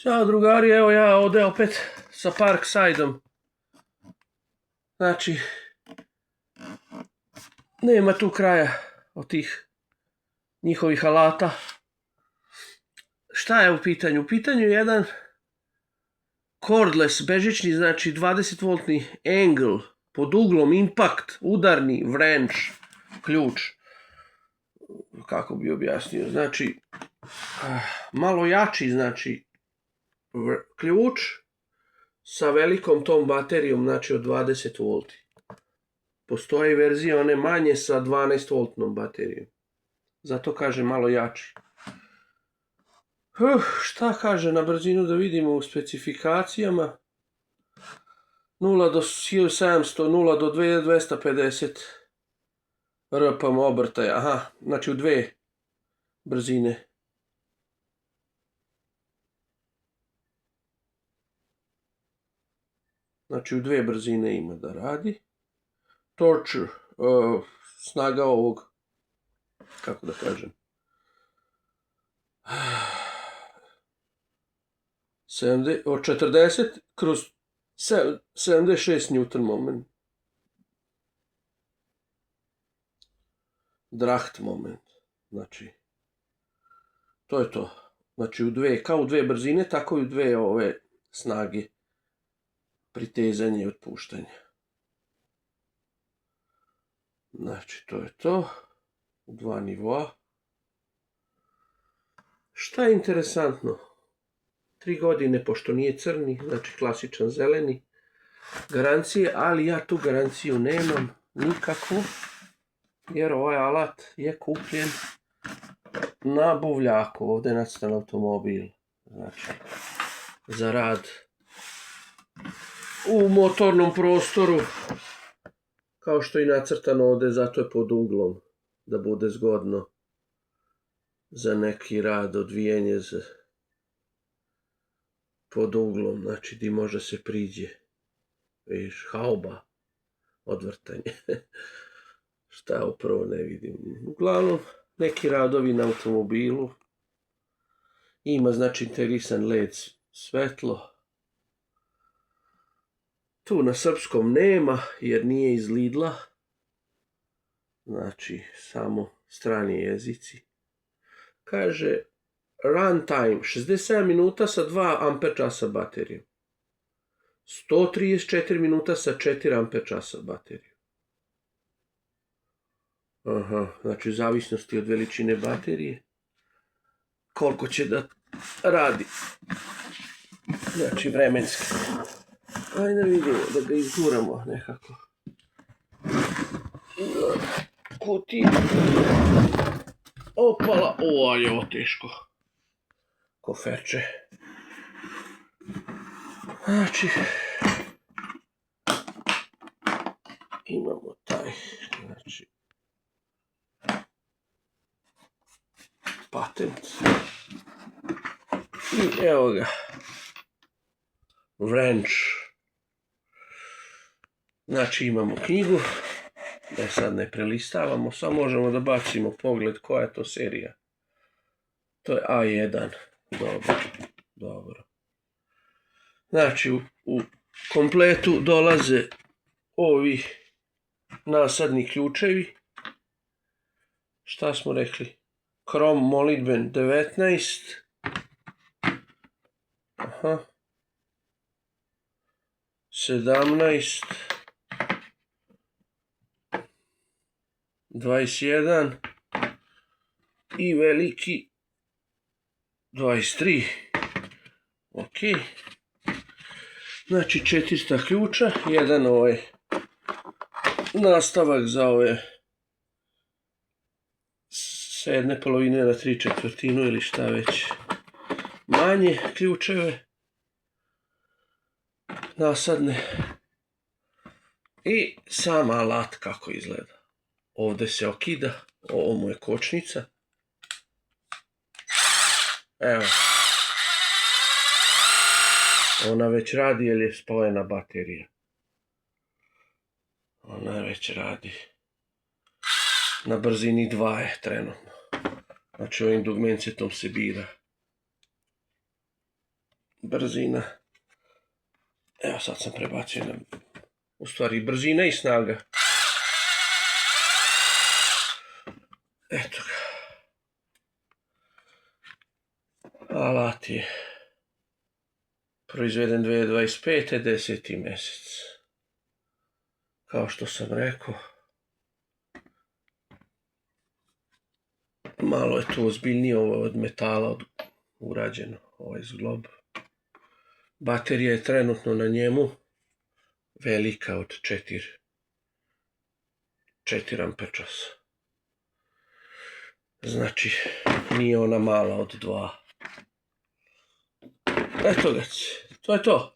Ćao drugari, evo ja ovdje opet sa Parksideom. Znači, nema tu kraja od tih njihovih alata. Šta je u pitanju? U pitanju je jedan cordless, bežični, znači 20 voltni angle, pod uglom, impact, udarni, wrench, ključ. Kako bi objasnio? Znači, malo jači, znači, ključ sa velikom tom baterijom, znači od 20 volti. Postoji verzija one manje sa 12 voltnom baterijom. Zato kaže malo jači. Šta kaže na brzinu da vidimo u specifikacijama? 0 do 1700, 0 do 2250 rpm obrtaja. Aha, znači u dve brzine. Znači u dve brzine ima da radi. Torture, snaga ovog, kako da kažem, 40 kroz 76 Newton moment. Draht moment. Znači, to je to. Znači, kao u dve brzine, tako i u dve ove snage. Pritezanje i otpuštanje. Znači, to je to. U dva nivoa. Šta je interesantno? 3 godine, pošto nije crni, znači klasičan zeleni, garancije, ali ja tu garanciju nemam nikakvu, jer ovaj alat je kupljen na buvljaku, ovdje nacrtan automobil, znači za rad u motornom prostoru, kao što je nacrtano ovdje, zato je pod uglom, da bude zgodno za neki rad, odvijenje pod uglom, znači gdje može se priđe. Viš, hauba, odvrtanje. Šta upravo ne vidim. Uglavnom, neki radovi na automobilu. Ima, znači, integrisan LED svetlo. Tu na srpskom nema, jer nije iz Lidla. Znači, samo strani jezici. Kaže, runtime, 67 minuta sa 2 amper časa baterijom. 134 minuta sa 4 amper časa baterijom. Aha, znači u zavisnosti od veličine baterije, koliko će da radi. Znači vremenski. Ajde vidimo, da ga izguramo nekako. Kuti. Opala, ovo je ovo teško. Koferče. Znači, imamo taj, znači, patent. I evo ga. Wrench. Znači imamo knjigu. Da je sad ne prelistavamo. Samo možemo da bacimo pogled koja je to serija. To je A1. Dobro. Znači u kompletu dolaze ovi nasadni ključevi. Šta smo rekli? Krom molitben 19. Aha. 17. 21. I veliki 23. Ok. Znači 400 ključa. Jedan ovaj nastavak za ove sa jedne polovine na 3/4 ili šta već manje ključeve nasadne i sam alat kako izgleda. Ovdje se okida, ovo mu je kočnica. Evo, ona već radi jer je spojena baterija. Ona već radi. Na brzini 2 je trenutno. Znači ovim dugmencetom se bira. brzina. Evo sad sam prebacio na, u stvari brzina i snaga. Eto ga. Alat je proizveden 2025. 10. mjesec. Kao što sam rekao, malo je tu ozbiljnije, ovo je od metala urađeno, ovaj zglob. Baterija je trenutno na njemu velika od 4 amper časa. Znači, nije ona mala od 2. Eto ga, to je to.